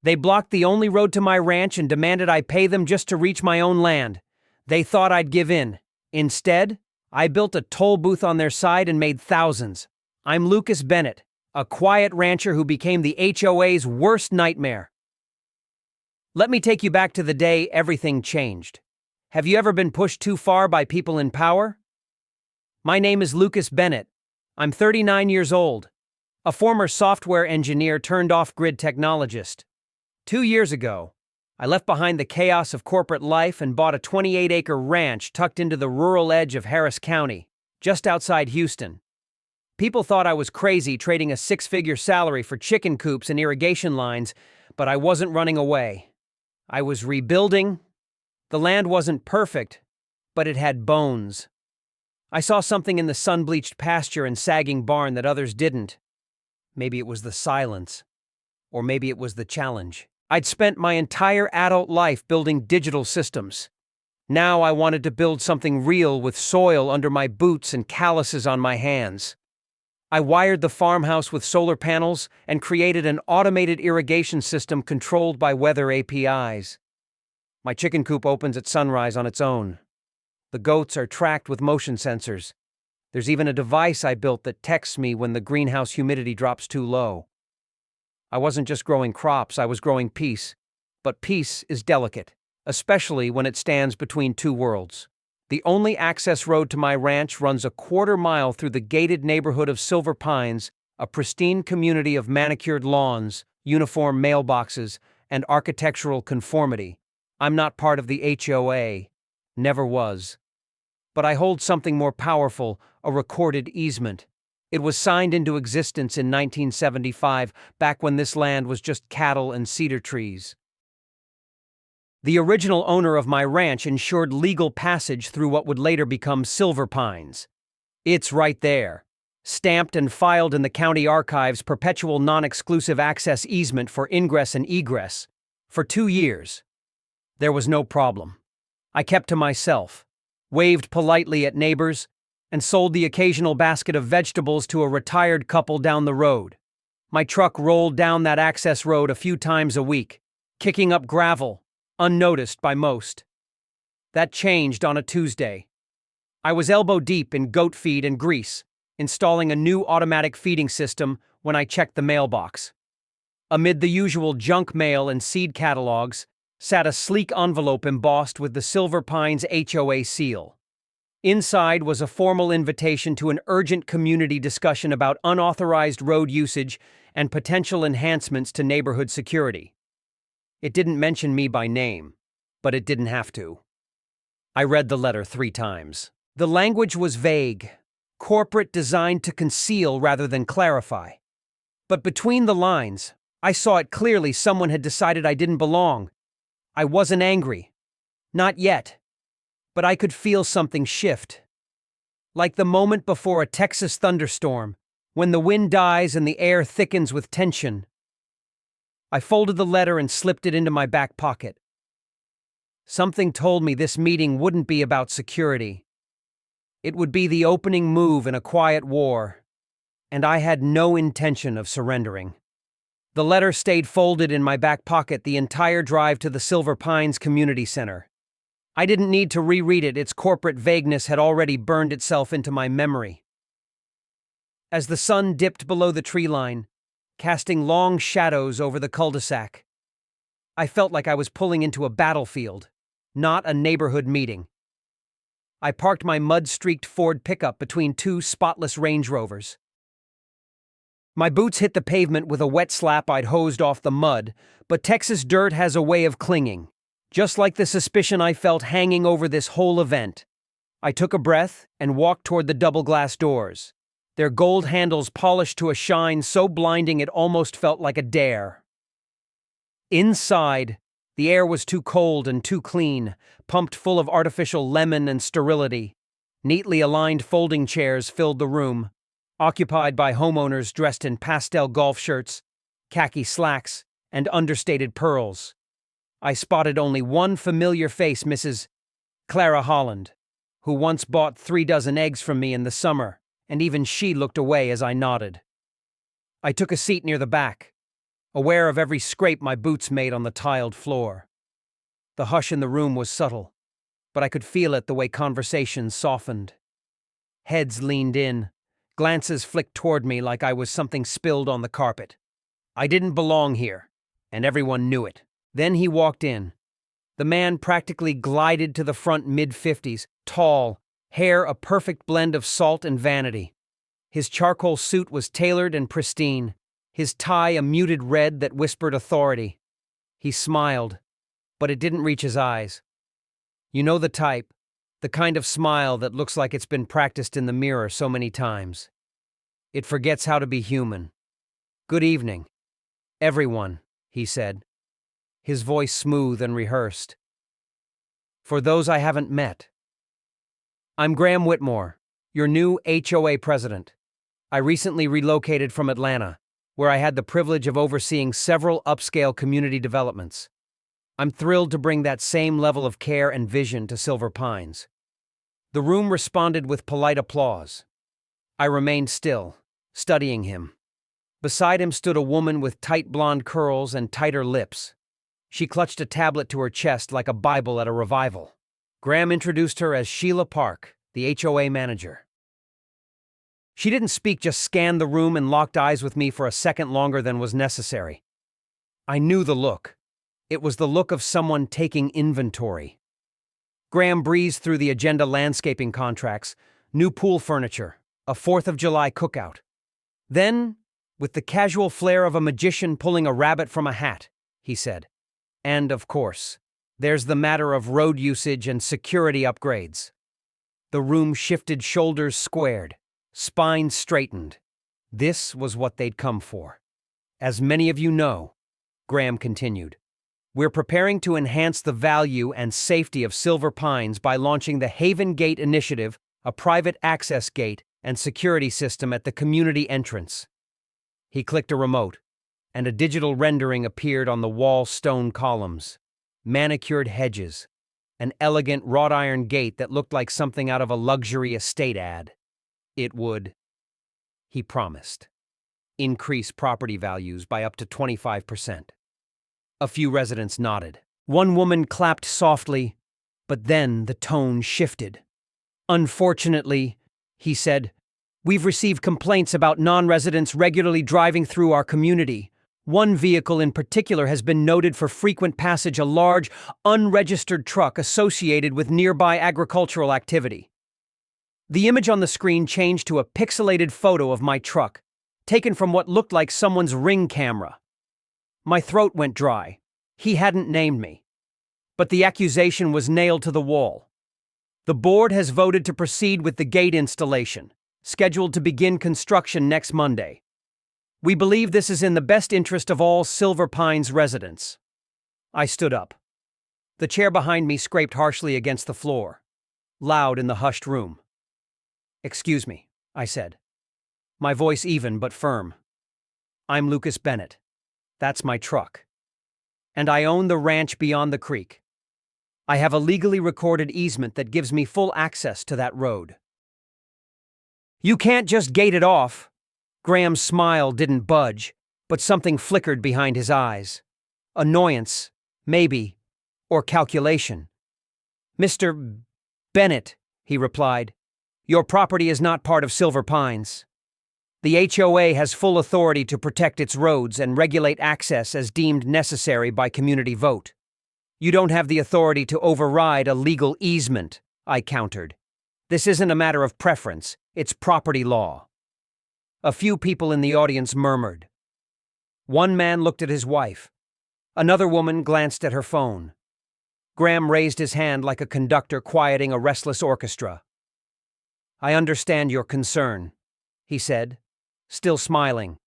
They blocked the only road to my ranch and demanded I pay them just to reach my own land. They thought I'd give in. Instead, I built a toll booth on their side and made thousands. I'm Lucas Bennett, a quiet rancher who became the HOA's worst nightmare. Let me take you back to the day everything changed. Have you ever been pushed too far by people in power? My name is Lucas Bennett. I'm 39 years old, a former software engineer turned off-grid technologist. 2 years ago, I left behind the chaos of corporate life and bought a 28-acre ranch tucked into the rural edge of Harris County, just outside Houston. People thought I was crazy trading a six-figure salary for chicken coops and irrigation lines, but I wasn't running away. I was rebuilding. The land wasn't perfect, but it had bones. I saw something in the sun-bleached pasture and sagging barn that others didn't. Maybe it was the silence, or maybe it was the challenge. I'd spent my entire adult life building digital systems. Now I wanted to build something real with soil under my boots and calluses on my hands. I wired the farmhouse with solar panels and created an automated irrigation system controlled by weather APIs. My chicken coop opens at sunrise on its own. The goats are tracked with motion sensors. There's even a device I built that texts me when the greenhouse humidity drops too low. I wasn't just growing crops, I was growing peace. But peace is delicate, especially when it stands between two worlds. The only access road to my ranch runs a quarter-mile through the gated neighborhood of Silver Pines, a pristine community of manicured lawns, uniform mailboxes, and architectural conformity. I'm not part of the HOA, never was. But I hold something more powerful, a recorded easement. It was signed into existence in 1975, back when this land was just cattle and cedar trees. The original owner of my ranch ensured legal passage through what would later become Silver Pines. It's right there, stamped and filed in the county archives, perpetual non-exclusive access easement for ingress and egress. For 2 years. There was no problem. I kept to myself, waved politely at neighbors, and sold the occasional basket of vegetables to a retired couple down the road. My truck rolled down that access road a few times a week, kicking up gravel, unnoticed by most. That changed on a Tuesday. I was elbow-deep in goat feed and grease, installing a new automatic feeding system when I checked the mailbox. Amid the usual junk mail and seed catalogs, sat a sleek envelope embossed with the Silver Pines HOA seal. Inside was a formal invitation to an urgent community discussion about unauthorized road usage and potential enhancements to neighborhood security. It didn't mention me by name, but it didn't have to. I read the letter 3 times. The language was vague, corporate, designed to conceal rather than clarify. But between the lines, I saw it clearly. Someone had decided I didn't belong. I wasn't angry. Not yet. But I could feel something shift. Like the moment before a Texas thunderstorm, when the wind dies and the air thickens with tension. I folded the letter and slipped it into my back pocket. Something told me this meeting wouldn't be about security. It would be the opening move in a quiet war, and I had no intention of surrendering. The letter stayed folded in my back pocket the entire drive to the Silver Pines Community Center. I didn't need to reread it, its corporate vagueness had already burned itself into my memory. As the sun dipped below the tree line, casting long shadows over the cul-de-sac, I felt like I was pulling into a battlefield, not a neighborhood meeting. I parked my mud-streaked Ford pickup between 2 spotless Range Rovers. My boots hit the pavement with a wet slap. I'd hosed off the mud, but Texas dirt has a way of clinging, just like the suspicion I felt hanging over this whole event. I took a breath and walked toward the double-glass doors, their gold handles polished to a shine so blinding it almost felt like a dare. Inside, the air was too cold and too clean, pumped full of artificial lemon and sterility. Neatly aligned folding chairs filled the room, occupied by homeowners dressed in pastel golf shirts, khaki slacks, and understated pearls. I spotted only one familiar face, Mrs. Clara Holland, who once bought 3 dozen eggs from me in the summer, and even she looked away as I nodded. I took a seat near the back, aware of every scrape my boots made on the tiled floor. The hush in the room was subtle, but I could feel it the way conversations softened. Heads leaned in, glances flicked toward me like I was something spilled on the carpet. I didn't belong here, and everyone knew it. Then he walked in. The man practically glided to the front mid-50s, tall, hair a perfect blend of salt and vanity. His charcoal suit was tailored and pristine, his tie a muted red that whispered authority. He smiled, but it didn't reach his eyes. You know the type, the kind of smile that looks like it's been practiced in the mirror so many times. It forgets how to be human. "Good evening, everyone," he said, his voice smooth and rehearsed. "For those I haven't met, I'm Graham Whitmore, your new HOA president. I recently relocated from Atlanta, where I had the privilege of overseeing several upscale community developments. I'm thrilled to bring that same level of care and vision to Silver Pines." The room responded with polite applause. I remained still, studying him. Beside him stood a woman with tight blonde curls and tighter lips. She clutched a tablet to her chest like a Bible at a revival. Graham introduced her as Sheila Park, the HOA manager. She didn't speak, just scanned the room and locked eyes with me for a second longer than was necessary. I knew the look. It was the look of someone taking inventory. Graham breezed through the agenda: landscaping contracts, new pool furniture, a 4th of July cookout. Then, with the casual flair of a magician pulling a rabbit from a hat, he said, "And, of course, there's the matter of road usage and security upgrades." The room shifted, shoulders squared, spines straightened. This was what they'd come for. "As many of you know," Graham continued, "we're preparing to enhance the value and safety of Silver Pines by launching the Haven Gate Initiative, a private access gate and security system at the community entrance." He clicked a remote, and a digital rendering appeared on the wall: stone columns, manicured hedges, an elegant wrought iron gate that looked like something out of a luxury estate ad. It would, he promised, increase property values by up to 25%. A few residents nodded. One woman clapped softly, but then the tone shifted. "Unfortunately," he said, "we've received complaints about non-residents regularly driving through our community. One vehicle in particular has been noted for frequent passage, a large, unregistered truck associated with nearby agricultural activity." The image on the screen changed to a pixelated photo of my truck, taken from what looked like someone's Ring camera. My throat went dry. He hadn't named me. But the accusation was nailed to the wall. "The board has voted to proceed with the gate installation, scheduled to begin construction next Monday. We believe this is in the best interest of all Silver Pines residents." I stood up. The chair behind me scraped harshly against the floor, loud in the hushed room. "Excuse me," I said, my voice even but firm. "I'm Lucas Bennett. That's my truck. And I own the ranch beyond the creek. I have a legally recorded easement that gives me full access to that road." "You can't just gate it off." Graham's smile didn't budge, but something flickered behind his eyes. Annoyance, maybe, or calculation. "Mr. Bennett," he replied, "your property is not part of Silver Pines. The HOA has full authority to protect its roads and regulate access as deemed necessary by community vote. You don't have the authority to override a legal easement," I countered. "This isn't a matter of preference, it's property law." A few people in the audience murmured. One man looked at his wife. Another woman glanced at her phone. Graham raised his hand like a conductor quieting a restless orchestra. "I understand your concern," he said, still smiling.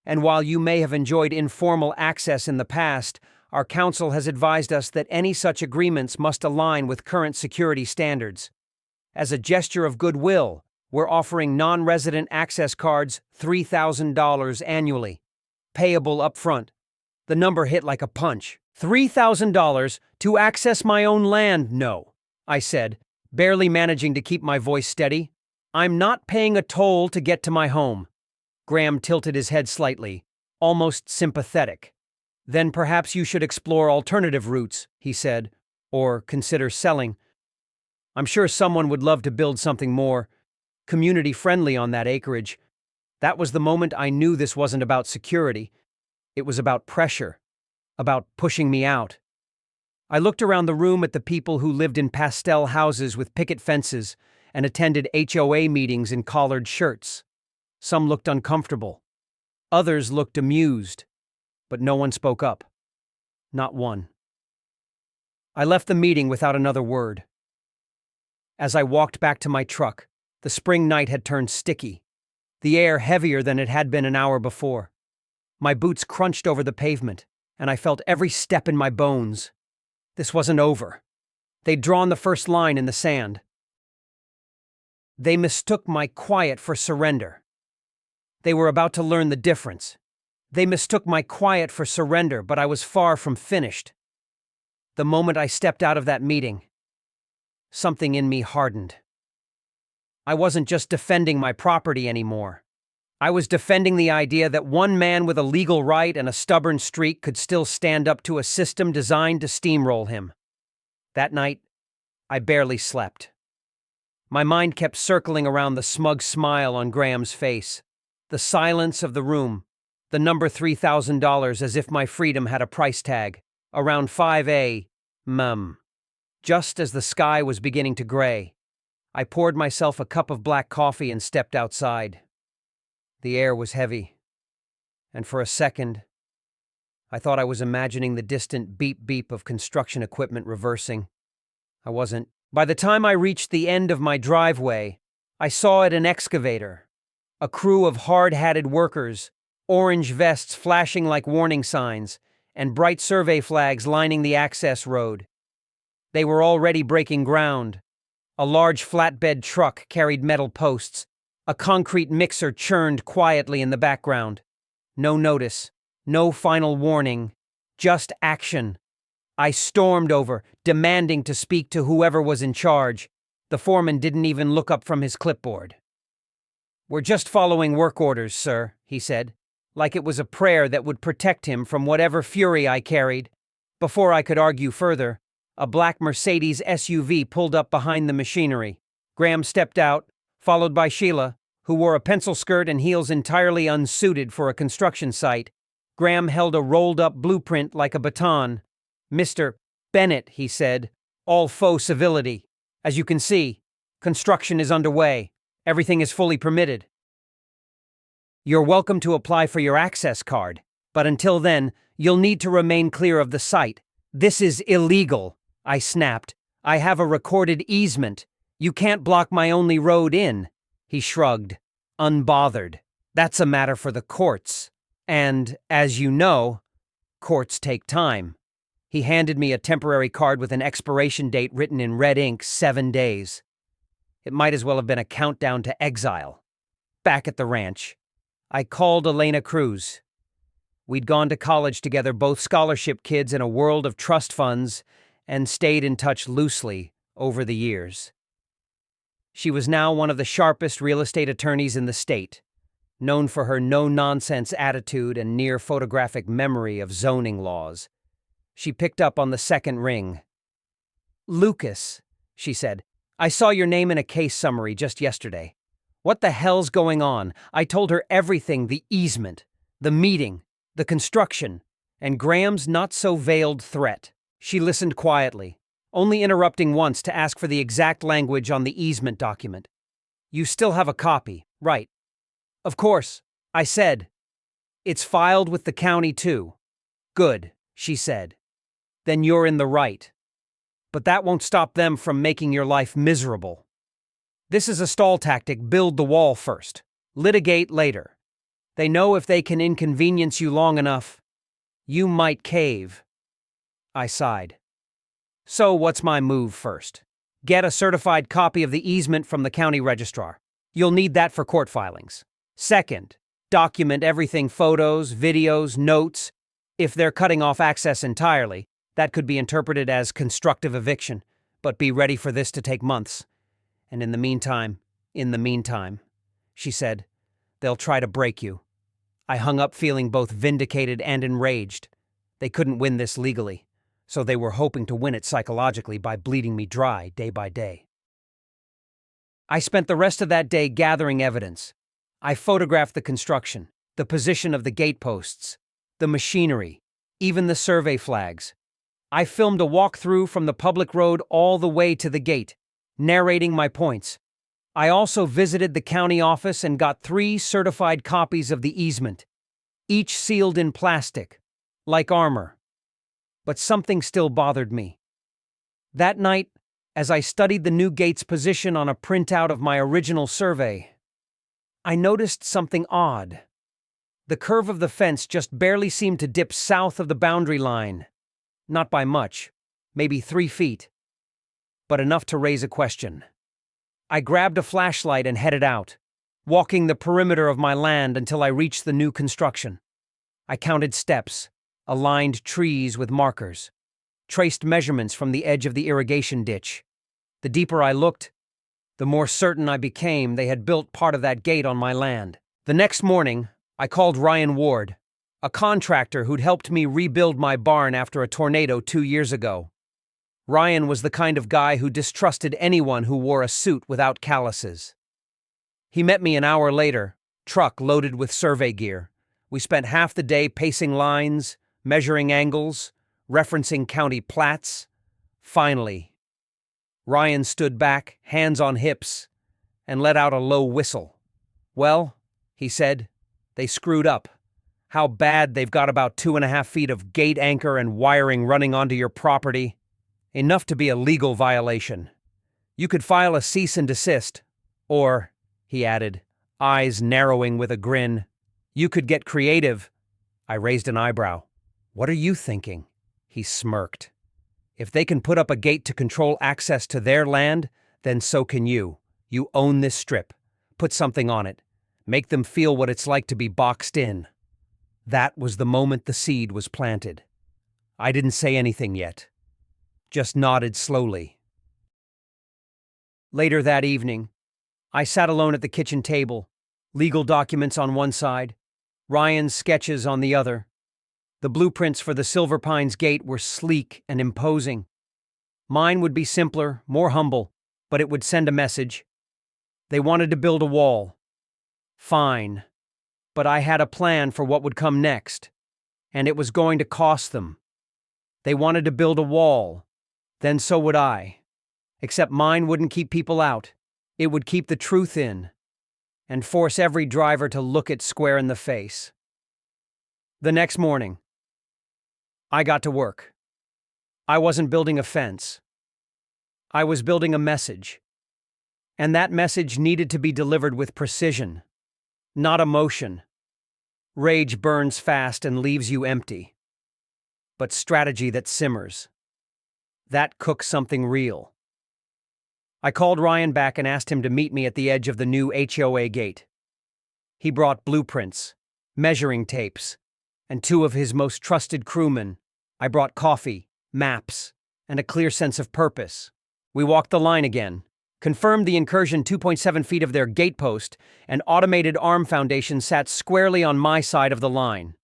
"And while you may have enjoyed informal access in the past, our council has advised us that any such agreements must align with current security standards. As a gesture of goodwill, we're offering non-resident access cards $3,000 annually, payable up front." The number hit like a punch. $3,000 to access my own land? No, I said, barely managing to keep my voice steady. "I'm not paying a toll to get to my home." Graham tilted his head slightly, almost sympathetic. "Then perhaps you should explore alternative routes," he said, "or consider selling. I'm sure someone would love to build something more community-friendly on that acreage." That was the moment I knew this wasn't about security. It was about pressure, about pushing me out. I looked around the room at the people who lived in pastel houses with picket fences and attended HOA meetings in collared shirts. Some looked uncomfortable. Others looked amused, but no one spoke up. Not one. I left the meeting without another word. As I walked back to my truck, the spring night had turned sticky, the air heavier than it had been an hour before. My boots crunched over the pavement, and I felt every step in my bones. This wasn't over. They'd drawn the first line in the sand. They mistook my quiet for surrender. They were about to learn the difference. They mistook my quiet for surrender, but I was far from finished. The moment I stepped out of that meeting, something in me hardened. I wasn't just defending my property anymore. I was defending the idea that one man with a legal right and a stubborn streak could still stand up to a system designed to steamroll him. That night, I barely slept. My mind kept circling around the smug smile on Graham's face, the silence of the room, the number $3,000 as if my freedom had a price tag, around 5 a.m. Just as the sky was beginning to gray, I poured myself a cup of black coffee and stepped outside. The air was heavy, and for a second, I thought I was imagining the distant beep-beep of construction equipment reversing. I wasn't. By the time I reached the end of my driveway, I saw it an excavator, a crew of hard-hatted workers, orange vests flashing like warning signs, and bright survey flags lining the access road. They were already breaking ground. A large flatbed truck carried metal posts. A concrete mixer churned quietly in the background. No notice, no final warning, just action. I stormed over, demanding to speak to whoever was in charge. The foreman didn't even look up from his clipboard. "We're just following work orders, sir," he said, like it was a prayer that would protect him from whatever fury I carried. Before I could argue further, a black Mercedes SUV pulled up behind the machinery. Graham stepped out, followed by Sheila, who wore a pencil skirt and heels entirely unsuited for a construction site. Graham held a rolled-up blueprint like a baton. "Mr. Bennett," he said, all faux civility. "As you can see, construction is underway. Everything is fully permitted. You're welcome to apply for your access card, but until then, you'll need to remain clear of the site." "This is illegal," I snapped. "I have a recorded easement. You can't block my only road in." He shrugged, unbothered. "That's a matter for the courts. And, as you know, courts take time." He handed me a temporary card with an expiration date written in red ink, 7 days. It might as well have been a countdown to exile. Back at the ranch, I called Elena Cruz. We'd gone to college together, both scholarship kids in a world of trust funds, and stayed in touch loosely over the years. She was now one of the sharpest real estate attorneys in the state, known for her no-nonsense attitude and near-photographic memory of zoning laws. She picked up on the second ring. "Lucas," she said, "I saw your name in a case summary just yesterday. What the hell's going on?" I told her everything: the easement, the meeting, the construction, and Graham's not-so-veiled threat. She listened quietly, only interrupting once to ask for the exact language on the easement document. "You still have a copy, right?" "Of course," I said. "It's filed with the county, too." "Good," she said. "Then you're in the right. But that won't stop them from making your life miserable. This is a stall tactic: build the wall first, litigate later. They know if they can inconvenience you long enough, you might cave." I sighed. "So what's my move first? Get a certified copy of the easement from the county registrar. You'll need that for court filings. Second, document everything: photos, videos, notes. If they're cutting off access entirely, that could be interpreted as constructive eviction, but be ready for this to take months. And in the meantime, she said, they'll try to break you. I hung up feeling both vindicated and enraged. They couldn't win this legally, so they were hoping to win it psychologically by bleeding me dry day by day. I spent the rest of that day gathering evidence. I photographed the construction, the position of the gate posts, the machinery, even the survey flags. I filmed a walkthrough from the public road all the way to the gate, narrating my points. I also visited the county office and got 3 certified copies of the easement, each sealed in plastic, like armor. But something still bothered me. That night, as I studied the new gate's position on a printout of my original survey, I noticed something odd. The curve of the fence just barely seemed to dip south of the boundary line. Not by much, maybe 3 feet, but enough to raise a question. I grabbed a flashlight and headed out, walking the perimeter of my land until I reached the new construction. I counted steps, aligned trees with markers, traced measurements from the edge of the irrigation ditch. The deeper I looked, the more certain I became they had built part of that gate on my land. The next morning, I called Ryan Ward, a contractor who'd helped me rebuild my barn after a tornado 2 years ago. Ryan was the kind of guy who distrusted anyone who wore a suit without calluses. He met me an hour later, truck loaded with survey gear. We spent half the day pacing lines, measuring angles, referencing county plats. Finally, Ryan stood back, hands on hips, and let out a low whistle. "Well," he said, "they screwed up. How bad they've got about 2.5 feet of gate anchor and wiring running onto your property. Enough to be a legal violation. You could file a cease and desist, or," he added, eyes narrowing with a grin, "you could get creative." I raised an eyebrow. "What are you thinking?" He smirked. "If they can put up a gate to control access to their land, then so can you. You own this strip. Put something on it. Make them feel what it's like to be boxed in." That was the moment the seed was planted. I didn't say anything yet, just nodded slowly. Later that evening, I sat alone at the kitchen table, legal documents on one side, Ryan's sketches on the other. The blueprints for the Silver Pines gate were sleek and imposing. Mine would be simpler, more humble, but it would send a message. They wanted to build a wall. Fine. But I had a plan for what would come next, and it was going to cost them. They wanted to build a wall. Then so would I. Except mine wouldn't keep people out. It would keep the truth in, and force every driver to look it square in the face. The next morning, I got to work. I wasn't building a fence. I was building a message. And that message needed to be delivered with precision, not emotion. Rage burns fast and leaves you empty. But strategy that simmers. That cooks something real. I called Ryan back and asked him to meet me at the edge of the new HOA gate. He brought blueprints, measuring tapes, and 2 of his most trusted crewmen. I brought coffee, maps, and a clear sense of purpose. We walked the line again, confirmed the incursion 2.7 feet of their gate post, and automated arm foundation sat squarely on my side of the line.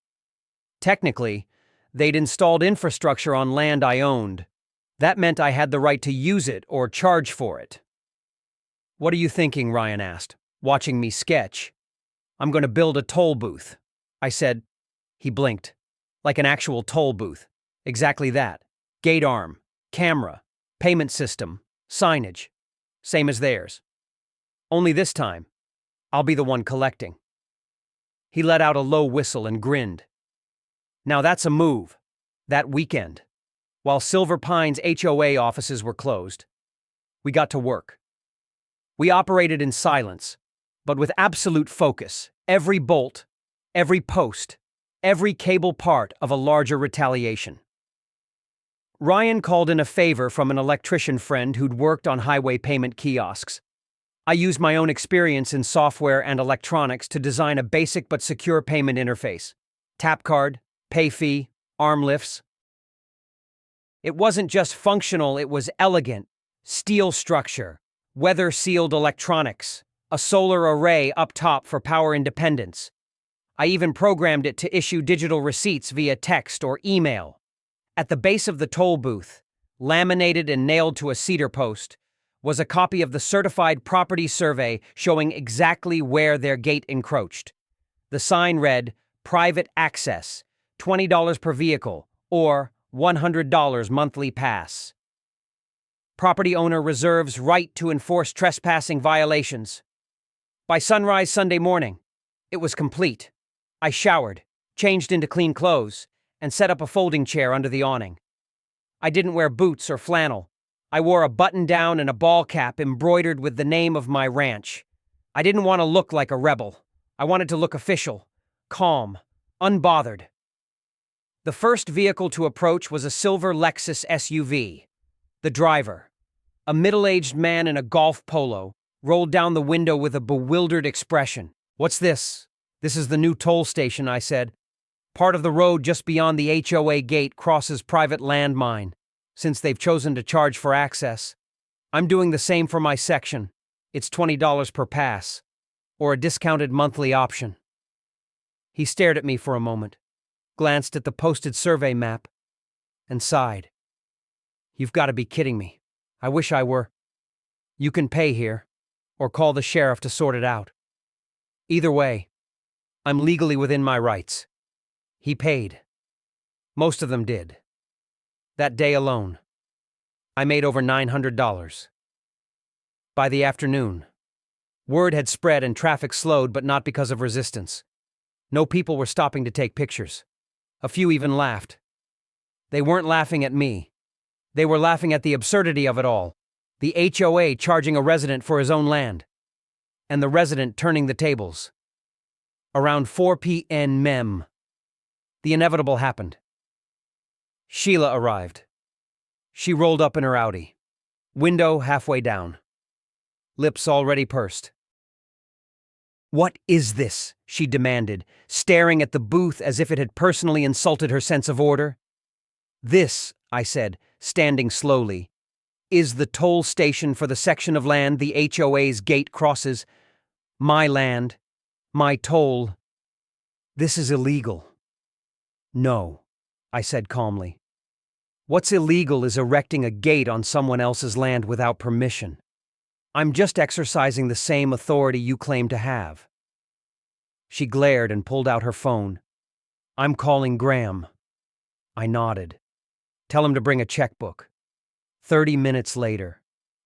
Technically, they'd installed infrastructure on land I owned. That meant I had the right to use it or charge for it. "What are you thinking?" Ryan asked, watching me sketch. "I'm going to build a toll booth," I said. He blinked. "Like an actual toll booth." "Exactly that. Gate arm, camera, payment system, signage. Same as theirs. Only this time, I'll be the one collecting." He let out a low whistle and grinned. Now that's a move. That weekend, while Silver Pines HOA offices were closed, we got to work. We operated in silence, but with absolute focus. Every bolt, every post, every cable part of a larger retaliation. Ryan called in a favor from an electrician friend who'd worked on highway payment kiosks. I used my own experience in software and electronics to design a basic but secure payment interface. Tap card, pay fee, arm lifts. It wasn't just functional, it was elegant. Steel structure, weather-sealed electronics, a solar array up top for power independence. I even programmed it to issue digital receipts via text or email. At the base of the toll booth, laminated and nailed to a cedar post, was a copy of the certified property survey showing exactly where their gate encroached. The sign read, "Private access, $20 per vehicle, or $100 monthly pass. Property owner reserves right to enforce trespassing violations." By sunrise Sunday morning, it was complete. I showered, changed into clean clothes, and set up a folding chair under the awning. I didn't wear boots or flannel. I wore a button-down and a ball cap embroidered with the name of my ranch. I didn't want to look like a rebel. I wanted to look official, calm, unbothered. The first vehicle to approach was a silver Lexus SUV. The driver, a middle-aged man in a golf polo, rolled down the window with a bewildered expression. "What's this?" "This is the new toll station," I said. "Part of the road just beyond the HOA gate crosses private landmine, since they've chosen to charge for access. I'm doing the same for my section. It's $20 per pass, or a discounted monthly option." He stared at me for a moment, glanced at the posted survey map, and sighed. "You've got to be kidding me. I wish I were. You can pay here, or call the sheriff to sort it out. Either way, I'm legally within my rights." He paid. Most of them did. That day alone, I made over $900. By the afternoon, word had spread and traffic slowed, but not because of resistance. No people were stopping to take pictures. A few even laughed. They weren't laughing at me. They were laughing at the absurdity of it all. The HOA charging a resident for his own land, and the resident turning the tables. Around 4 p.m., the inevitable happened. Sheila arrived. She rolled up in her Audi, window halfway down, lips already pursed. "What is this?" she demanded, staring at the booth as if it had personally insulted her sense of order. "This," I said, standing slowly, "is the toll station for the section of land the HOA's gate crosses. My land, my toll. This is illegal." "No," I said calmly. "What's illegal is erecting a gate on someone else's land without permission. I'm just exercising the same authority you claim to have." She glared and pulled out her phone. "I'm calling Graham." I nodded. "Tell him to bring a checkbook." 30 minutes later,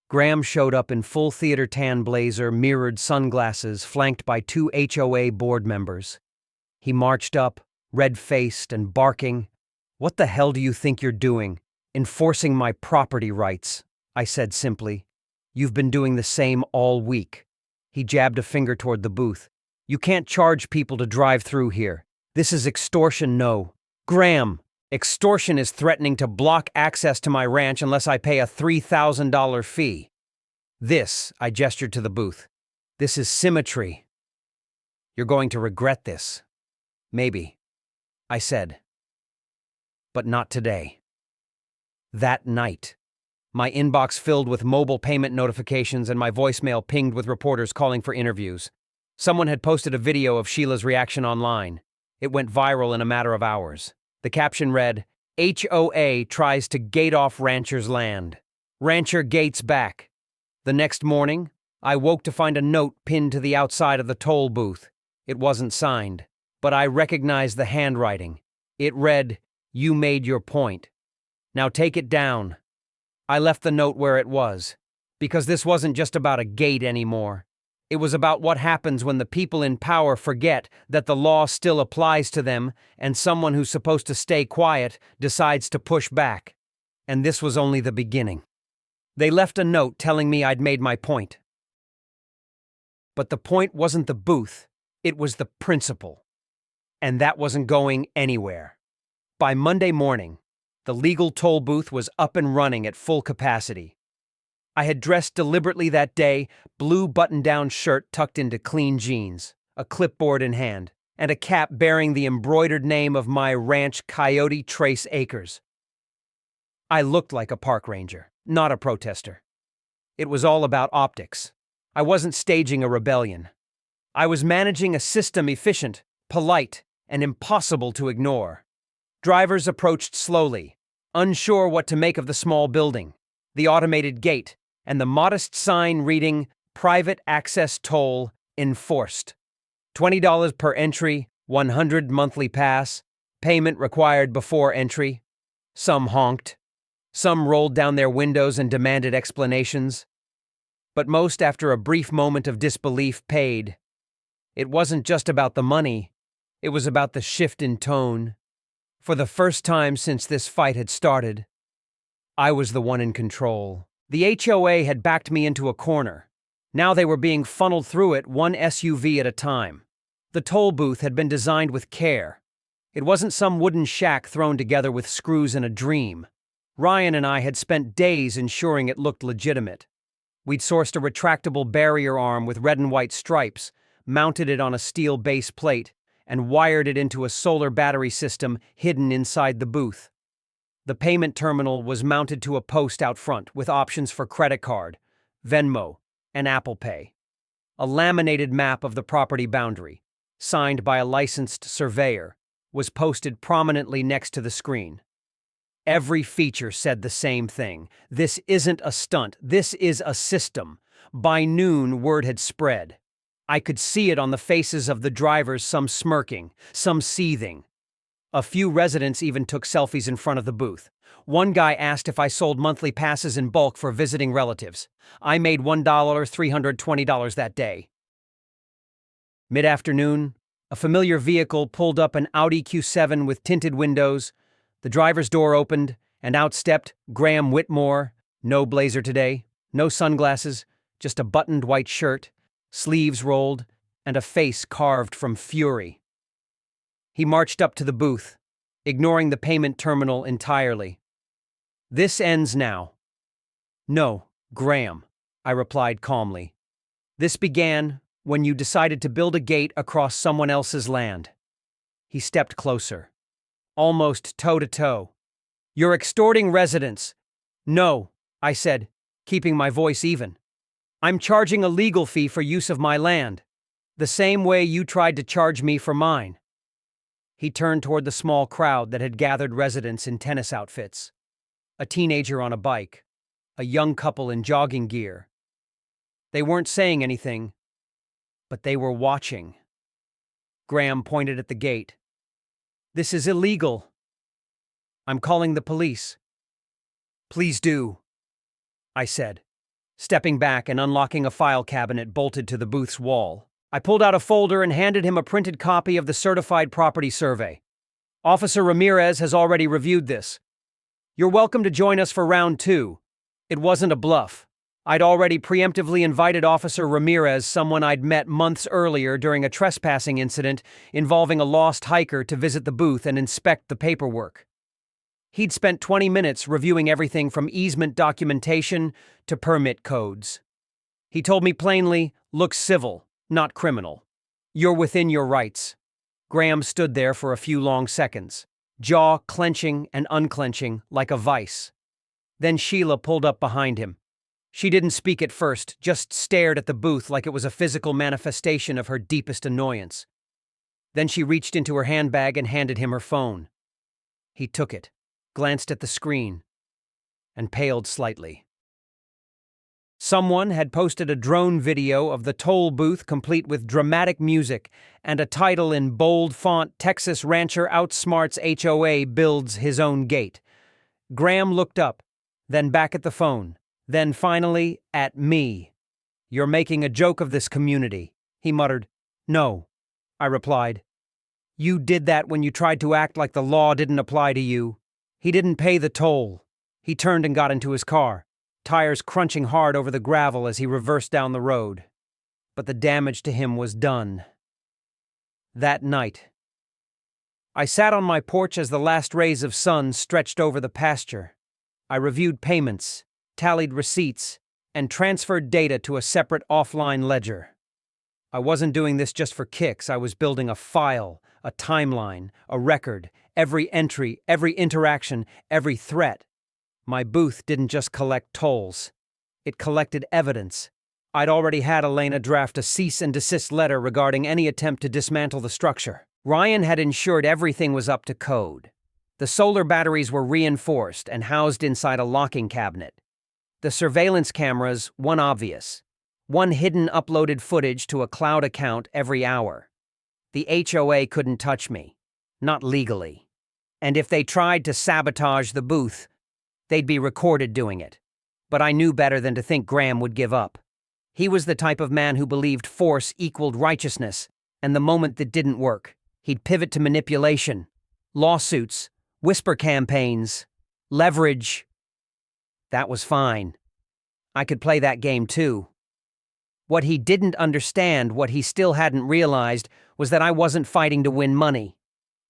Graham showed up in full theater tan blazer, mirrored sunglasses, flanked by 2 HOA board members. He marched up, red-faced and barking. "What the hell do you think you're doing? Enforcing my property rights," I said simply. "You've been doing the same all week." He jabbed a finger toward the booth. "You can't charge people to drive through here. This is extortion, no." "Graham, extortion is threatening to block access to my ranch unless I pay a $3,000 fee. This," I gestured to the booth, "this is symmetry. You're going to regret this." "Maybe," I said. "But not today." That night, my inbox filled with mobile payment notifications and my voicemail pinged with reporters calling for interviews. Someone had posted a video of Sheila's reaction online. It went viral in a matter of hours. The caption read, "HOA tries to gate off rancher's land. Rancher gates back." The next morning, I woke to find a note pinned to the outside of the toll booth. It wasn't signed, but I recognized the handwriting. It read, "You made your point. Now take it down." I left the note where it was, because this wasn't just about a gate anymore. It was about what happens when the people in power forget that the law still applies to them and someone who's supposed to stay quiet decides to push back. And this was only the beginning. They left a note telling me I'd made my point. But the point wasn't the booth, it was the principle. And that wasn't going anywhere. By Monday morning, the legal toll booth was up and running at full capacity. I had dressed deliberately that day, blue button-down shirt tucked into clean jeans, a clipboard in hand, and a cap bearing the embroidered name of my ranch, Coyote Trace Acres. I looked like a park ranger, not a protester. It was all about optics. I wasn't staging a rebellion. I was managing a system efficient polite, and impossible to ignore. Drivers approached slowly, unsure what to make of the small building, the automated gate, and the modest sign reading Private Access Toll Enforced. $20 per entry, 100 monthly pass, payment required before entry. Some honked. Some rolled down their windows and demanded explanations. But most, after a brief moment of disbelief, paid. It wasn't just about the money. It was about the shift in tone. For the first time since this fight had started, I was the one in control. The HOA had backed me into a corner. Now they were being funneled through it, one SUV at a time. The toll booth had been designed with care. It wasn't some wooden shack thrown together with screws in a dream. Ryan and I had spent days ensuring it looked legitimate. We'd sourced a retractable barrier arm with red and white stripes, mounted it on a steel base plate, and wired it into a solar battery system hidden inside the booth. The payment terminal was mounted to a post out front with options for credit card, Venmo, and Apple Pay. A laminated map of the property boundary, signed by a licensed surveyor, was posted prominently next to the screen. Every feature said the same thing. This isn't a stunt. This is a system. By noon, word had spread. I could see it on the faces of the drivers, some smirking, some seething. A few residents even took selfies in front of the booth. One guy asked if I sold monthly passes in bulk for visiting relatives. I made $320 that day. Mid-afternoon, a familiar vehicle pulled up, an Audi Q7 with tinted windows. The driver's door opened, and out stepped Graham Whitmore. No blazer today, no sunglasses, just a buttoned white shirt, sleeves rolled, and a face carved from fury. He marched up to the booth, ignoring the payment terminal entirely. "This ends now." "No, Graham," I replied calmly. "This began when you decided to build a gate across someone else's land." He stepped closer, almost toe-to-toe. "You're extorting residents." "No," I said, keeping my voice even. "I'm charging a legal fee for use of my land, the same way you tried to charge me for mine." He turned toward the small crowd that had gathered, residents in tennis outfits. A teenager on a bike, a young couple in jogging gear. They weren't saying anything, but they were watching. Graham pointed at the gate. "This is illegal. I'm calling the police." "Please do," I said, stepping back and unlocking a file cabinet bolted to the booth's wall. I pulled out a folder and handed him a printed copy of the Certified Property Survey. "Officer Ramirez has already reviewed this. You're welcome to join us for round 2. It wasn't a bluff. I'd already preemptively invited Officer Ramirez, someone I'd met months earlier during a trespassing incident involving a lost hiker, to visit the booth and inspect the paperwork. He'd spent 20 minutes reviewing everything from easement documentation to permit codes. He told me plainly, "Look civil, not criminal. You're within your rights." Graham stood there for a few long seconds, jaw clenching and unclenching like a vice. Then Sheila pulled up behind him. She didn't speak at first, just stared at the booth like it was a physical manifestation of her deepest annoyance. Then she reached into her handbag and handed him her phone. He took it, glanced at the screen, and paled slightly. Someone had posted a drone video of the toll booth complete with dramatic music and a title in bold font: "Texas Rancher Outsmarts HOA Builds His Own Gate." Graham looked up, then back at the phone, then finally at me. "You're making a joke of this community," he muttered. "No," I replied. "You did that when you tried to act like the law didn't apply to you." He didn't pay the toll. He turned and got into his car, tires crunching hard over the gravel as he reversed down the road. But the damage to him was done. That night, I sat on my porch as the last rays of sun stretched over the pasture. I reviewed payments, tallied receipts, and transferred data to a separate offline ledger. I wasn't doing this just for kicks. I was building a file, a timeline, a record, every entry, every interaction, every threat. My booth didn't just collect tolls. It collected evidence. I'd already had Elena draft a cease and desist letter regarding any attempt to dismantle the structure. Ryan had ensured everything was up to code. The solar batteries were reinforced and housed inside a locking cabinet. The surveillance cameras, one obvious. One hidden uploaded footage to a cloud account every hour. The HOA couldn't touch me. Not legally. And if they tried to sabotage the booth, they'd be recorded doing it. But I knew better than to think Graham would give up. He was the type of man who believed force equaled righteousness, and the moment that didn't work, he'd pivot to manipulation, lawsuits, whisper campaigns, leverage. That was fine. I could play that game too. What he didn't understand, what he still hadn't realized, was that I wasn't fighting to win money,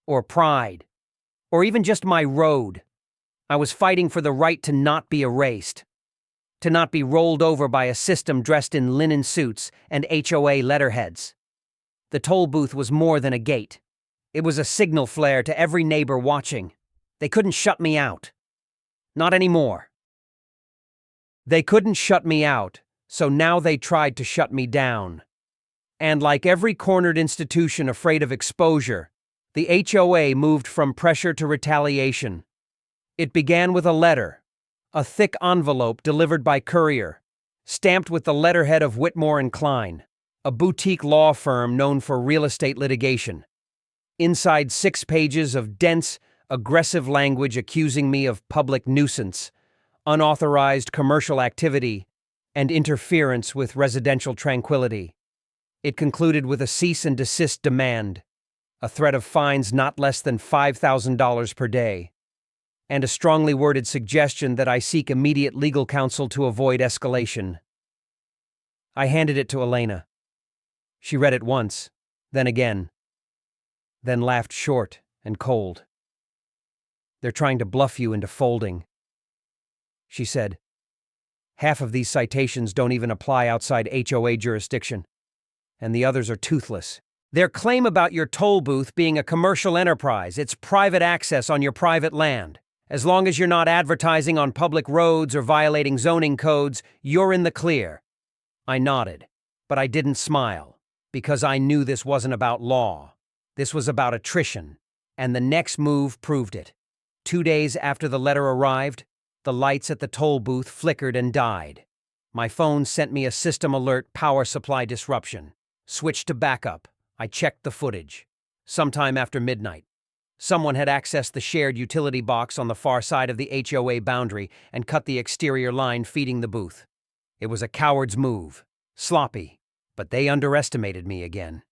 or pride, or even just my road. I was fighting for the right to not be erased, to not be rolled over by a system dressed in linen suits and HOA letterheads. The toll booth was more than a gate. It was a signal flare to every neighbor watching. They couldn't shut me out. Not anymore. They couldn't shut me out, so now they tried to shut me down. And like every cornered institution afraid of exposure, the HOA moved from pressure to retaliation. It began with a letter, a thick envelope delivered by courier, stamped with the letterhead of Whitmore and Klein, a boutique law firm known for real estate litigation. Inside 6 pages of dense, aggressive language accusing me of public nuisance, unauthorized commercial activity, and interference with residential tranquility. It concluded with a cease and desist demand, a threat of fines not less than $5,000 per day, and a strongly worded suggestion that I seek immediate legal counsel to avoid escalation. I handed it to Elena. She read it once, then again, then laughed short and cold. "They're trying to bluff you into folding," she said. "Half of these citations don't even apply outside HOA jurisdiction, and the others are toothless. Their claim about your toll booth being a commercial enterprise, it's private access on your private land. As long as you're not advertising on public roads or violating zoning codes, you're in the clear." I nodded, but I didn't smile, because I knew this wasn't about law. This was about attrition, and the next move proved it. 2 days after the letter arrived, the lights at the toll booth flickered and died. My phone sent me a system alert: power supply disruption. Switched to backup. I checked the footage. Sometime after midnight, someone had accessed the shared utility box on the far side of the HOA boundary and cut the exterior line feeding the booth. It was a coward's move. Sloppy, but they underestimated me again.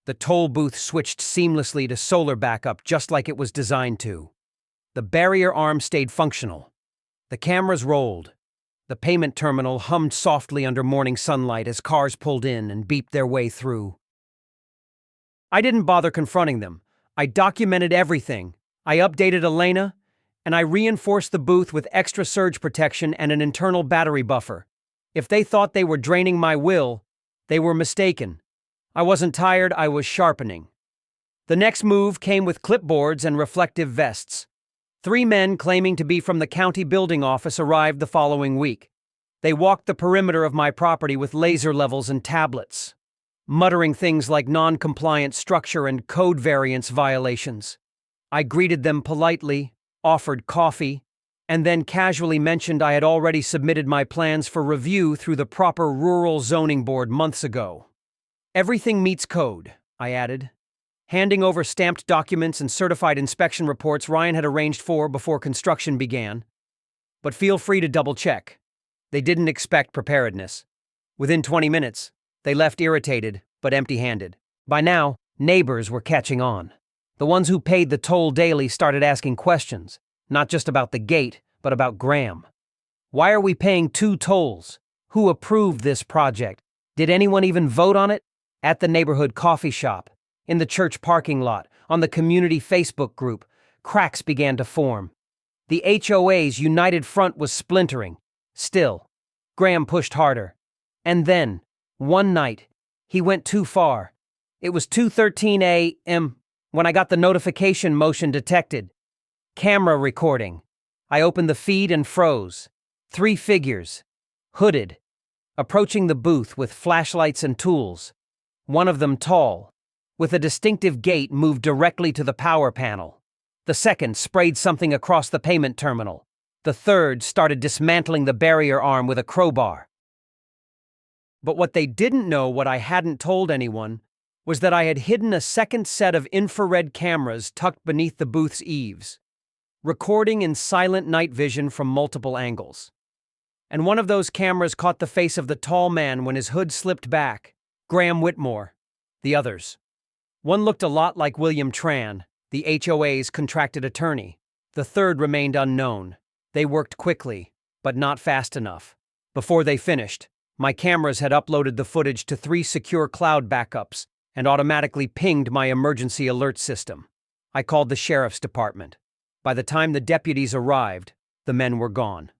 The toll booth switched seamlessly to solar backup just like it was designed to. The barrier arm stayed functional. The cameras rolled. The payment terminal hummed softly under morning sunlight as cars pulled in and beeped their way through. I didn't bother confronting them. I documented everything. I updated Elena, and I reinforced the booth with extra surge protection and an internal battery buffer. If they thought they were draining my will, they were mistaken. I wasn't tired, I was sharpening. The next move came with clipboards and reflective vests. 3 men claiming to be from the county building office arrived the following week. They walked the perimeter of my property with laser levels and tablets, muttering things like non-compliant structure and code variance violations. I greeted them politely, offered coffee, and then casually mentioned I had already submitted my plans for review through the proper rural zoning board months ago. "Everything meets code," I added, handing over stamped documents and certified inspection reports Ryan had arranged for before construction began. "But feel free to double-check." They didn't expect preparedness. Within 20 minutes, they left irritated, but empty-handed. By now, neighbors were catching on. The ones who paid the toll daily started asking questions, not just about the gate, but about Graham. Why are we paying 2 tolls? Who approved this project? Did anyone even vote on it? At the neighborhood coffee shop, in the church parking lot, on the community Facebook group, cracks began to form. The HOA's united front was splintering. Still, Graham pushed harder. And then, one night, he went too far. It was 2:13 a.m. when I got the notification motion detected. Camera recording. I opened the feed and froze. 3 figures, hooded, approaching the booth with flashlights and tools. One of them tall, with a distinctive gate moved directly to the power panel. The second sprayed something across the payment terminal. The third started dismantling the barrier arm with a crowbar. But what they didn't know, what I hadn't told anyone, was that I had hidden a second set of infrared cameras tucked beneath the booth's eaves, recording in silent night vision from multiple angles. And one of those cameras caught the face of the tall man when his hood slipped back, Graham Whitmore. The others. One looked a lot like William Tran, the HOA's contracted attorney. The third remained unknown. They worked quickly, but not fast enough. Before they finished, my cameras had uploaded the footage to 3 secure cloud backups and automatically pinged my emergency alert system. I called the sheriff's department. By the time the deputies arrived, the men were gone.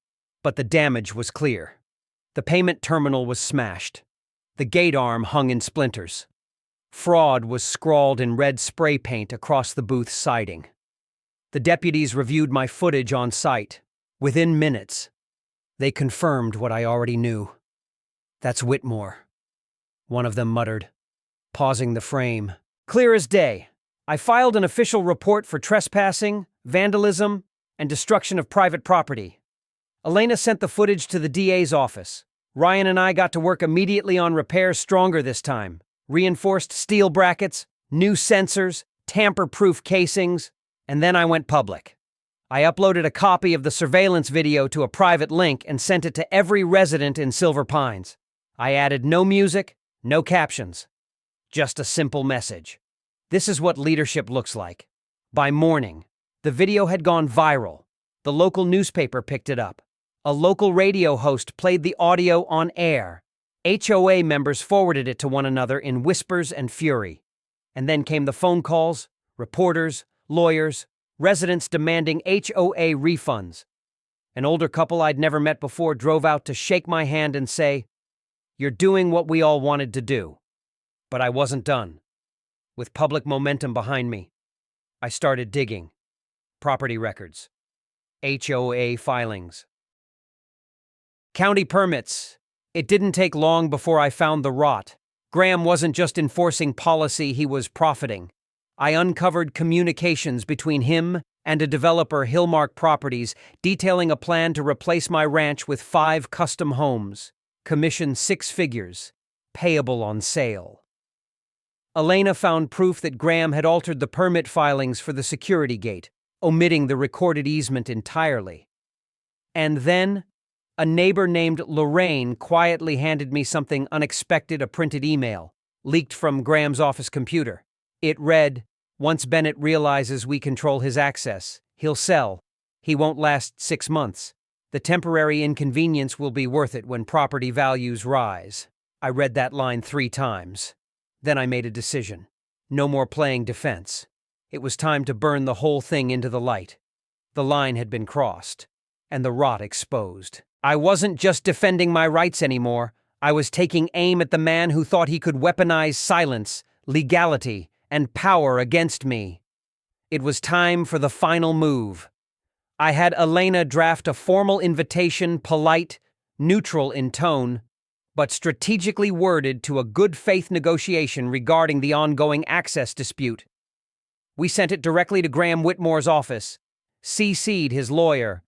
But the damage was clear. The payment terminal was smashed. The gate arm hung in splinters. Fraud was scrawled in red spray paint across the booth's siding. The deputies reviewed my footage on site. Within minutes, they confirmed what I already knew. "That's Whitmore," one of them muttered, pausing the frame. Clear as day. I filed an official report for trespassing, vandalism, and destruction of private property. Elena sent the footage to the DA's office. Ryan and I got to work immediately on repairs, stronger this time. Reinforced steel brackets, new sensors, tamper-proof casings, and then I went public. I uploaded a copy of the surveillance video to a private link and sent it to every resident in Silver Pines. I added no music, no captions. Just a simple message. This is what leadership looks like. By morning, the video had gone viral. The local newspaper picked it up. A local radio host played the audio on air. HOA members forwarded it to one another in whispers and fury. And then came the phone calls, reporters, lawyers, residents demanding HOA refunds. An older couple I'd never met before drove out to shake my hand and say, "You're doing what we all wanted to do." But I wasn't done. With public momentum behind me, I started digging. Property records. HOA filings. County permits. It didn't take long before I found the rot. Graham wasn't just enforcing policy, he was profiting. I uncovered communications between him and a developer, Hillmark Properties, detailing a plan to replace my ranch with 5 custom homes, commission 6 figures, payable on sale. Elena found proof that Graham had altered the permit filings for the security gate, omitting the recorded easement entirely. And then, a neighbor named Lorraine quietly handed me something unexpected, a printed email, leaked from Graham's office computer. It read, "Once Bennett realizes we control his access, he'll sell. He won't last 6 months. The temporary inconvenience will be worth it when property values rise." I read that line 3 times. Then I made a decision. No more playing defense. It was time to burn the whole thing into the light. The line had been crossed, and the rot exposed. I wasn't just defending my rights anymore. I was taking aim at the man who thought he could weaponize silence, legality, and power against me. It was time for the final move. I had Elena draft a formal invitation, polite, neutral in tone, but strategically worded to a good-faith negotiation regarding the ongoing access dispute. We sent it directly to Graham Whitmore's office, CC'd his lawyer,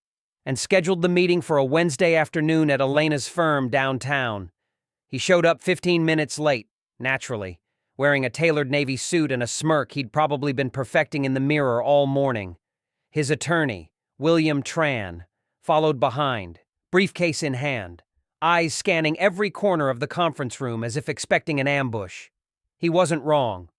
and scheduled the meeting for a Wednesday afternoon at Elena's firm downtown. He showed up 15 minutes late, naturally, wearing a tailored navy suit and a smirk he'd probably been perfecting in the mirror all morning. His attorney, William Tran, followed behind, briefcase in hand, eyes scanning every corner of the conference room as if expecting an ambush. He wasn't wrong.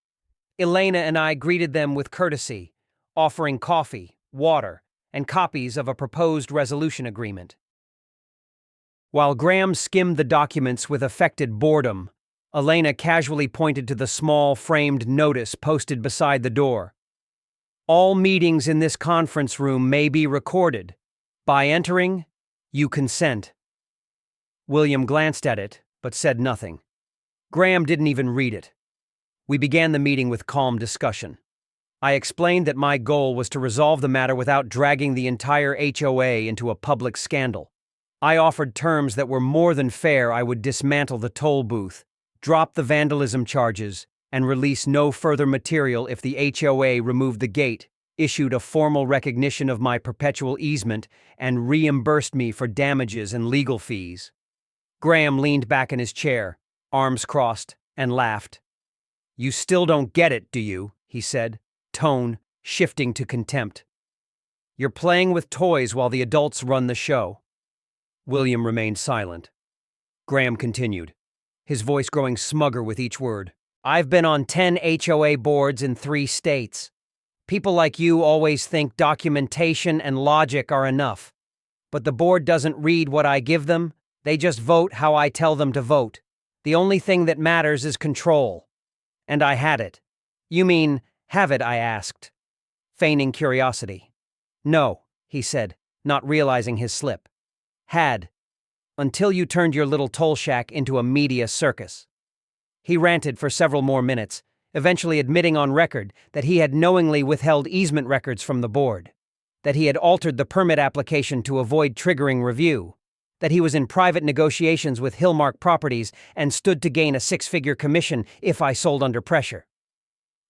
Elena and I greeted them with courtesy, offering coffee, water, and copies of a proposed resolution agreement. While Graham skimmed the documents with affected boredom, Elena casually pointed to the small framed notice posted beside the door. "All meetings in this conference room may be recorded. By entering, you consent." William glanced at it, but said nothing. Graham didn't even read it. We began the meeting with calm discussion. I explained that my goal was to resolve the matter without dragging the entire HOA into a public scandal. I offered terms that were more than fair. I would dismantle the toll booth, drop the vandalism charges, and release no further material if the HOA removed the gate, issued a formal recognition of my perpetual easement, and reimbursed me for damages and legal fees. Graham leaned back in his chair, arms crossed, and laughed. "You still don't get it, do you?" he said, tone shifting to contempt. "You're playing with toys while the adults run the show." William remained silent. Graham continued, his voice growing smugger with each word. "I've been on 10 HOA boards in 3 states. People like you always think documentation and logic are enough. But the board doesn't read what I give them, they just vote how I tell them to vote. The only thing that matters is control. And I had it." "You mean, have it?" I asked, feigning curiosity. "No," he said, not realizing his slip. "Had. Until you turned your little toll shack into a media circus." He ranted for several more minutes, eventually admitting on record that he had knowingly withheld easement records from the board, that he had altered the permit application to avoid triggering review, that he was in private negotiations with Hillmark Properties and stood to gain a 6-figure commission if I sold under pressure.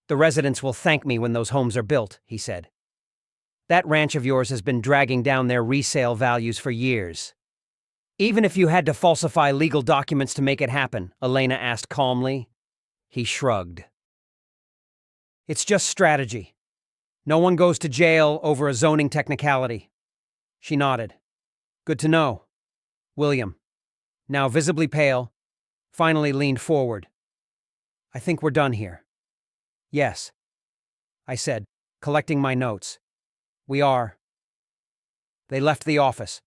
"The residents will thank me when those homes are built," he said. "That ranch of yours has been dragging down their resale values for years." "Even if you had to falsify legal documents to make it happen?" Elena asked calmly. He shrugged. "It's just strategy. No one goes to jail over a zoning technicality." She nodded. "Good to know." William, now visibly pale, finally leaned forward. "I think we're done here." "Yes," I said, collecting my notes. "We are." They left the office,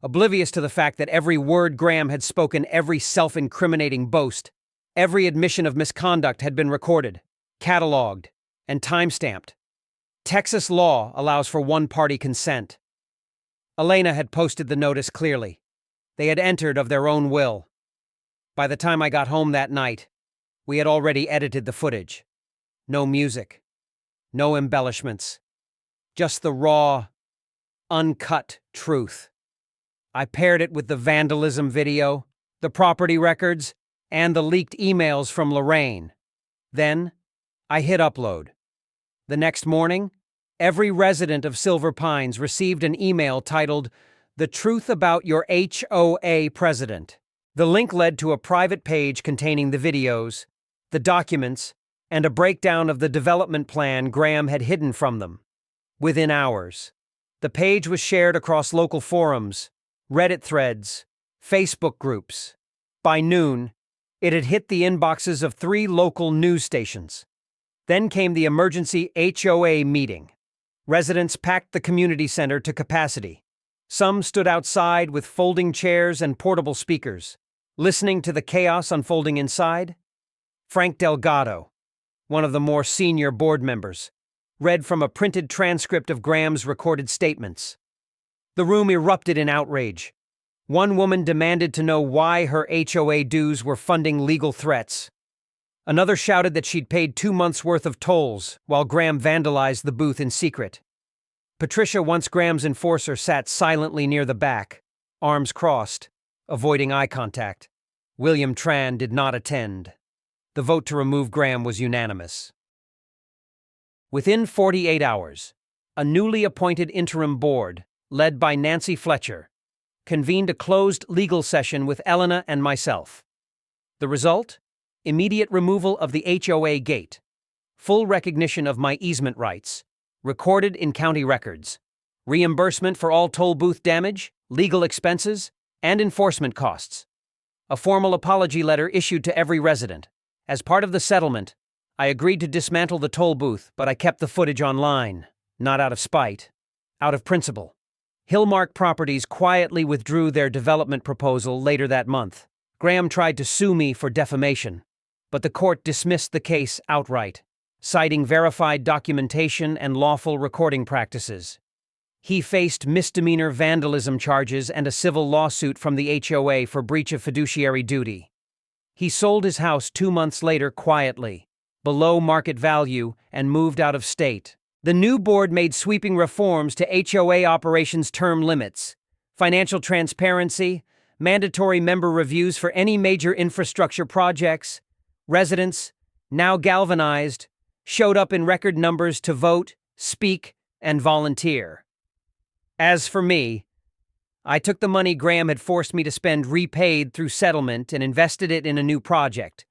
oblivious to the fact that every word Graham had spoken, every self-incriminating boast, every admission of misconduct had been recorded, cataloged, and time-stamped. Texas law allows for one-party consent. Elena had posted the notice clearly. They had entered of their own will. By the time I got home that night, we had already edited the footage. No music, no embellishments, just the raw, uncut truth. I paired it with the vandalism video, the property records, and the leaked emails from Lorraine. Then, I hit upload. The next morning, every resident of Silver Pines received an email titled, "The Truth About Your HOA President." The link led to a private page containing the videos, the documents, and a breakdown of the development plan Graham had hidden from them. Within hours, the page was shared across local forums, Reddit threads, Facebook groups. By noon, it had hit the inboxes of 3 local news stations. Then came the emergency HOA meeting. Residents packed the community center to capacity. Some stood outside with folding chairs and portable speakers, listening to the chaos unfolding inside. Frank Delgado, one of the more senior board members, read from a printed transcript of Graham's recorded statements. The room erupted in outrage. One woman demanded to know why her HOA dues were funding legal threats. Another shouted that she'd paid 2 months' worth of tolls, while Graham vandalized the booth in secret. Patricia, once Graham's enforcer, sat silently near the back, arms crossed, avoiding eye contact. William Tran did not attend. The vote to remove Graham was unanimous. Within 48 hours, a newly appointed interim board, led by Nancy Fletcher, convened a closed legal session with Elena and myself. The result? Immediate removal of the HOA gate, full recognition of my easement rights, recorded in county records, reimbursement for all toll booth damage, legal expenses, and enforcement costs. A formal apology letter issued to every resident. As part of the settlement, I agreed to dismantle the toll booth, but I kept the footage online, not out of spite, out of principle. Hillmark Properties quietly withdrew their development proposal later that month. Graham tried to sue me for defamation, but the court dismissed the case outright, citing verified documentation and lawful recording practices. He faced misdemeanor vandalism charges and a civil lawsuit from the HOA for breach of fiduciary duty. He sold his house 2 months later quietly, below market value, and moved out of state. The new board made sweeping reforms to HOA operations term limits, financial transparency, mandatory member reviews for any major infrastructure projects, residents, now galvanized, showed up in record numbers to vote, speak, and volunteer. As for me, I took the money Graham had forced me to spend repaid through settlement and invested it in a new project.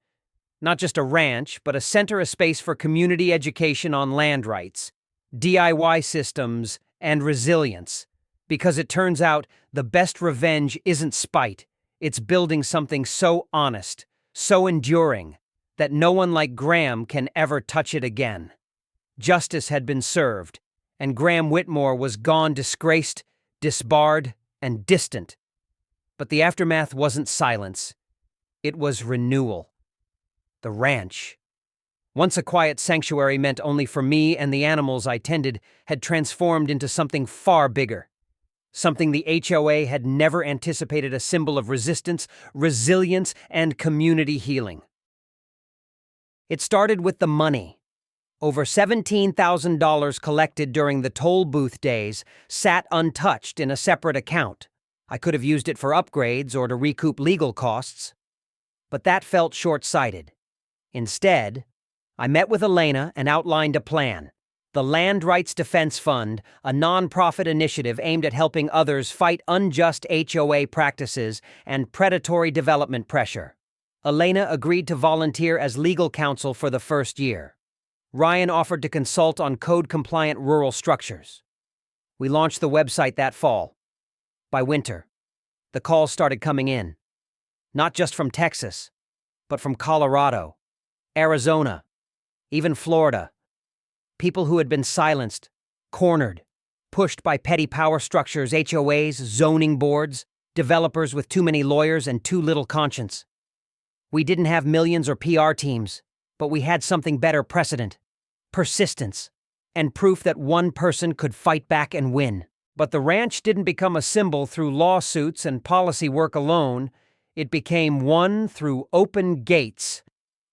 Not just a ranch, but a center of space for community education on land rights, DIY systems, and resilience. Because it turns out the best revenge isn't spite, it's building something so honest, so enduring, that no one like Graham can ever touch it again. Justice had been served, and Graham Whitmore was gone disgraced, disbarred, and distant. But the aftermath wasn't silence. It was renewal. The ranch, once a quiet sanctuary meant only for me and the animals I tended, had transformed into something far bigger. Something the HOA had never anticipated, a symbol of resistance, resilience, and community healing. It started with the money. Over $17,000 collected during the toll booth days sat untouched in a separate account. I could have used it for upgrades or to recoup legal costs. But that felt short-sighted. Instead, I met with Elena and outlined a plan. The Land Rights Defense Fund, a nonprofit initiative aimed at helping others fight unjust HOA practices and predatory development pressure. Elena agreed to volunteer as legal counsel for the first year. Ryan offered to consult on code-compliant rural structures. We launched the website that fall. By winter, the calls started coming in. Not just from Texas, but from Colorado, Arizona, even Florida. People who had been silenced, cornered, pushed by petty power structures, HOAs, zoning boards, developers with too many lawyers and too little conscience. We didn't have millions or PR teams, but we had something better: precedent, persistence, and proof that one person could fight back and win. But the ranch didn't become a symbol through lawsuits and policy work alone. It became one through open gates.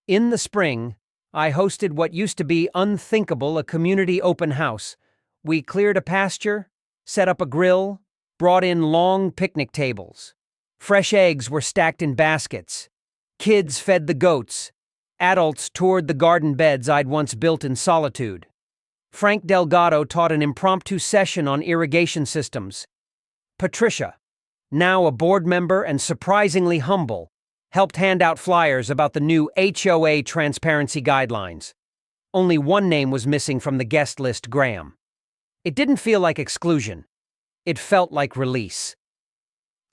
In the spring, I hosted what used to be unthinkable: a community open house. We cleared a pasture, set up a grill, brought in long picnic tables. Fresh eggs were stacked in baskets. Kids fed the goats. Adults toured the garden beds I'd once built in solitude. Frank Delgado taught an impromptu session on irrigation systems. Patricia, now a board member and surprisingly humble, helped hand out flyers about the new HOA transparency guidelines. Only one name was missing from the guest list: Graham. It didn't feel like exclusion. It felt like release.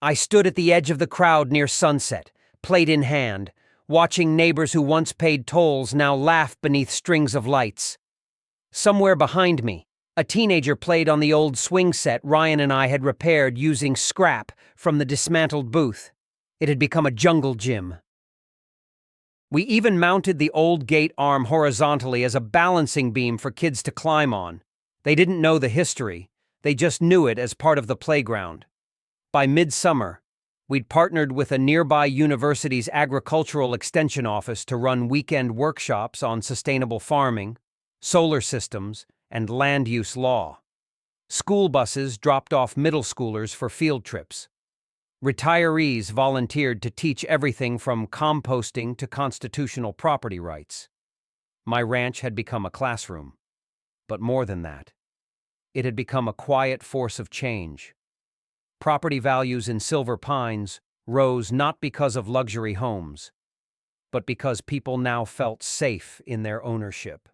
I stood at the edge of the crowd near sunset, plate in hand, watching neighbors who once paid tolls now laugh beneath strings of lights. Somewhere behind me, a teenager played on the old swing set Ryan and I had repaired using scrap from the dismantled booth. It had become a jungle gym. We even mounted the old gate arm horizontally as a balancing beam for kids to climb on. They didn't know the history, they just knew it as part of the playground. By midsummer, we'd partnered with a nearby university's agricultural extension office to run weekend workshops on sustainable farming, solar systems, and land use law. School buses dropped off middle schoolers for field trips. Retirees volunteered to teach everything from composting to constitutional property rights. My ranch had become a classroom. But more than that, it had become a quiet force of change. Property values in Silver Pines rose not because of luxury homes, but because people now felt safe in their ownership.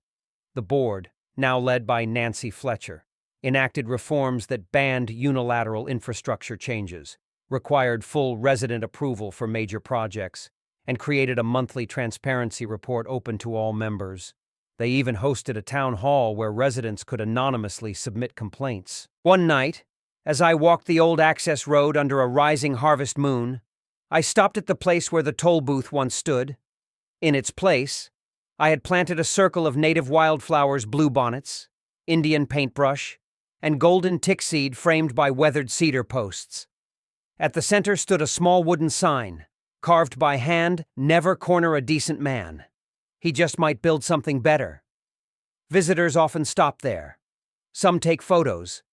The board, now led by Nancy Fletcher, enacted reforms that banned unilateral infrastructure changes, required full resident approval for major projects, and created a monthly transparency report open to all members. They even hosted a town hall where residents could anonymously submit complaints. One night, as I walked the old access road under a rising harvest moon, I stopped at the place where the toll booth once stood. In its place, I had planted a circle of native wildflowers, bluebonnets, Indian paintbrush, and golden tickseed framed by weathered cedar posts. At the center stood a small wooden sign, carved by hand: "Never corner a decent man. He just might build something better." Visitors often stop there. Some take photos.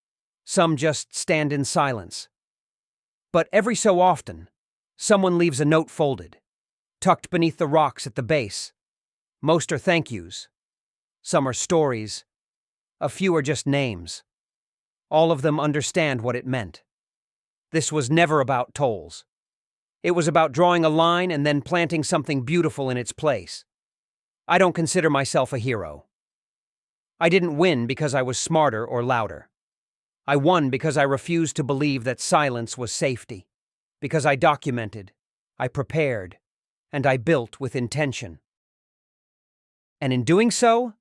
Some just stand in silence. But every so often, someone leaves a note folded, tucked beneath the rocks at the base. Most are thank yous. Some are stories. A few are just names. All of them understand what it meant. This was never about tolls. It was about drawing a line and then planting something beautiful in its place. I don't consider myself a hero. I didn't win because I was smarter or louder. I won because I refused to believe that silence was safety. Because I documented, I prepared, and I built with intention. And in doing so,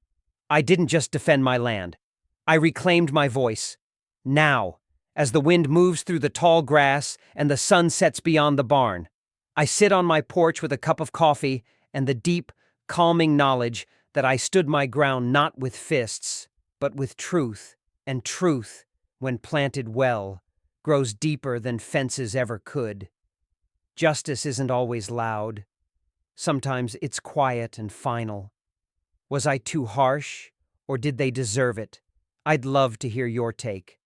I didn't just defend my land. I reclaimed my voice. Now, as the wind moves through the tall grass and the sun sets beyond the barn, I sit on my porch with a cup of coffee and the deep, calming knowledge that I stood my ground not with fists, but with truth, and truth, when planted well, grows deeper than fences ever could. Justice isn't always loud. Sometimes it's quiet and final. Was I too harsh, or did they deserve it? I'd love to hear your take.